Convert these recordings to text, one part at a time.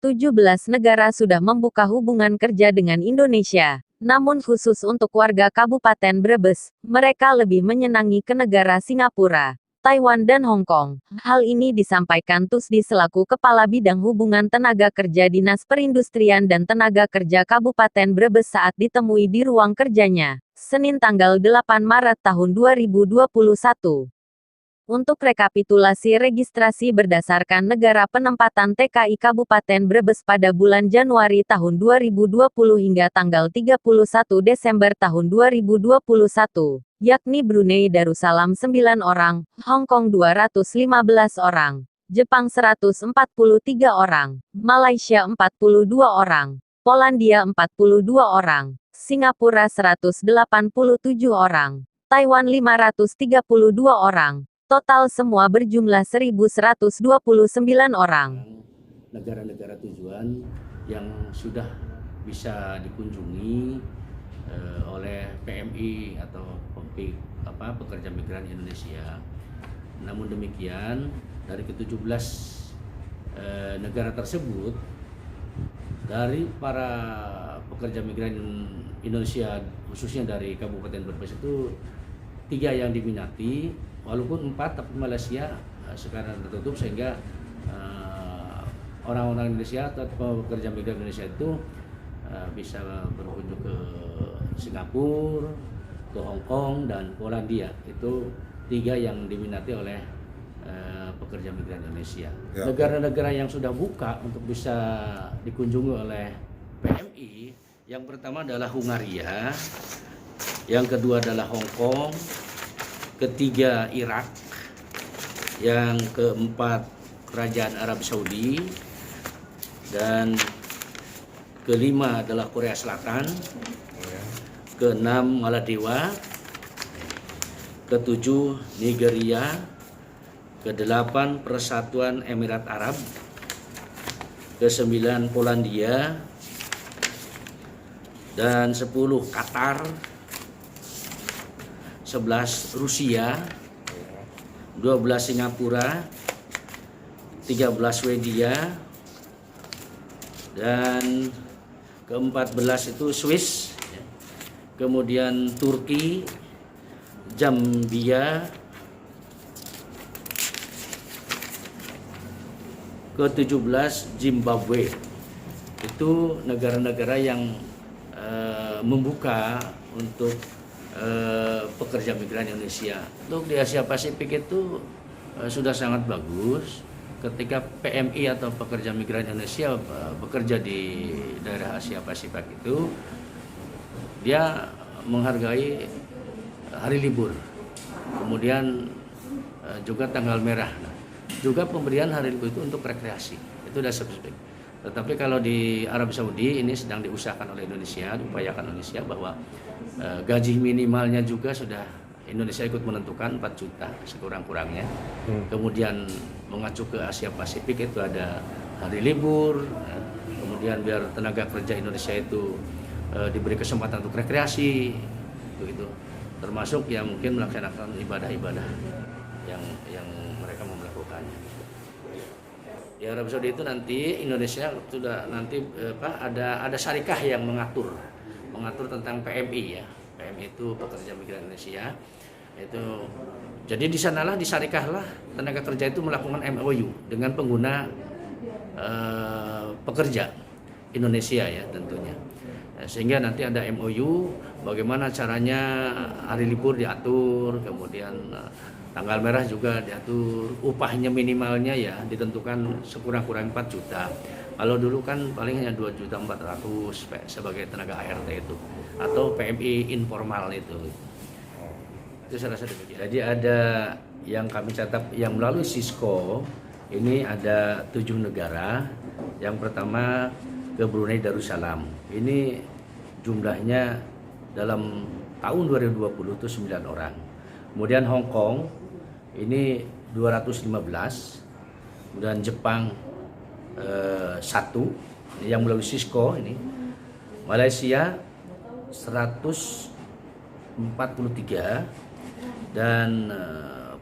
17 negara sudah membuka hubungan kerja dengan Indonesia. Namun khusus untuk warga Kabupaten Brebes, mereka lebih menyenangi ke negara Singapura, Taiwan dan Hong Kong. Hal ini disampaikan Tusdi selaku Kepala Bidang Hubungan Tenaga Kerja Dinas Perindustrian dan Tenaga Kerja Kabupaten Brebes saat ditemui di ruang kerjanya, Senin tanggal 8 Maret tahun 2021. Untuk rekapitulasi registrasi berdasarkan negara penempatan TKI Kabupaten Brebes pada bulan Januari tahun 2020 hingga tanggal 31 Desember tahun 2021, yakni Brunei Darussalam 9 orang, Hong Kong 215 orang, Jepang 143 orang, Malaysia 42 orang, Polandia 42 orang, Singapura 187 orang, Taiwan 532 orang. Total semua berjumlah 1.129 orang. Negara-negara tujuan yang sudah bisa dikunjungi oleh PMI atau pekerja migran Indonesia. Namun demikian, dari ke-17 negara tersebut, dari para pekerja migran Indonesia khususnya dari Kabupaten Brebes itu 3 yang diminati. Walaupun 4, tapi Malaysia sekarang tertutup sehingga orang-orang Indonesia atau pekerja migran Indonesia itu bisa berkunjung ke Singapura, ke Hong Kong dan Polandia. Itu 3 yang diminati oleh pekerja migran Indonesia. Negara-negara yang sudah buka untuk bisa dikunjungi oleh PMI, yang pertama adalah Hungaria, yang kedua adalah Hong Kong, ketiga Irak, yang keempat Kerajaan Arab Saudi, dan kelima adalah Korea Selatan, keenam Maladewa, ketujuh Nigeria, kedelapan Persatuan Emirat Arab, kesembilan Polandia, dan 10 Qatar, 11 Rusia, 12 Singapura, 13 Swedia, dan ke-14 itu Swiss, kemudian Turki, Zambia, ke-17 Zimbabwe. Itu negara-negara yang membuka untuk pekerja migran Indonesia. Untuk di Asia Pasifik itu sudah sangat bagus. Ketika PMI atau pekerja migran Indonesia bekerja di daerah Asia Pasifik itu, dia menghargai hari libur, kemudian juga tanggal merah. Juga pemberian hari libur itu untuk rekreasi, itu sudah spesifik. Tetapi kalau di Arab Saudi ini sedang diusahakan oleh Indonesia, diupayakan Indonesia bahwa gaji minimalnya juga sudah Indonesia ikut menentukan 4 juta sekurang-kurangnya. Kemudian mengacu ke Asia Pasifik itu ada hari libur, kemudian biar tenaga kerja Indonesia itu diberi kesempatan untuk rekreasi, itu termasuk yang mungkin melaksanakan ibadah-ibadah yang mereka mau melakukannya. Di Arab Saudi itu nanti Indonesia sudah nanti ada syarikah yang mengatur tentang PMI ya. PMI itu pekerja migran Indonesia. Itu jadi di sanalah di syarikahlah tenaga kerja itu melakukan MOU dengan pengguna pekerja Indonesia ya tentunya. Sehingga nanti ada MOU bagaimana caranya hari libur diatur, kemudian tanggal merah juga diatur, upahnya minimalnya ya ditentukan sekurang-kurangnya 4 juta. Kalau dulu kan paling hanya 2.400.000 sebagai tenaga ART itu, atau PMI informal itu saya rasa demikian. Jadi ada yang kami catat yang melalui Cisco ini ada 7 negara. Yang pertama ke Brunei Darussalam. Ini jumlahnya dalam tahun 2020 itu 9 orang. Kemudian Hong Kong ini 215, kemudian Jepang 1 yang melalui Cisco ini, Malaysia 143 dan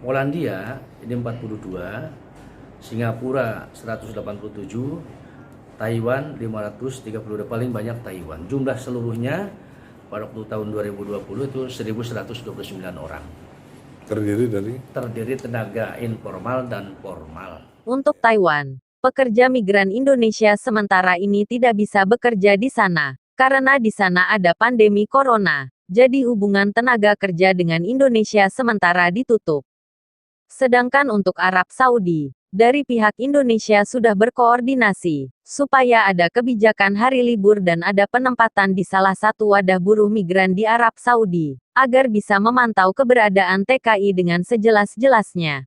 Polandia ini 42, Singapura 187, Taiwan 532, paling banyak Taiwan. Jumlah seluruhnya pada waktu tahun 2020 itu 1.129 orang. Terdiri tenaga informal dan formal. Untuk Taiwan, pekerja migran Indonesia sementara ini tidak bisa bekerja di sana, karena di sana ada pandemi corona. Jadi hubungan tenaga kerja dengan Indonesia sementara ditutup. Sedangkan untuk Arab Saudi, dari pihak Indonesia sudah berkoordinasi, supaya ada kebijakan hari libur dan ada penempatan di salah satu wadah buruh migran di Arab Saudi, agar bisa memantau keberadaan TKI dengan sejelas-jelasnya.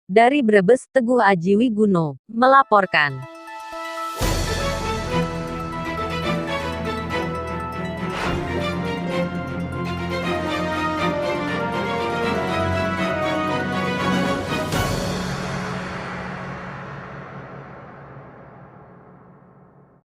Dari Brebes, Teguh Aji Wiguno, melaporkan.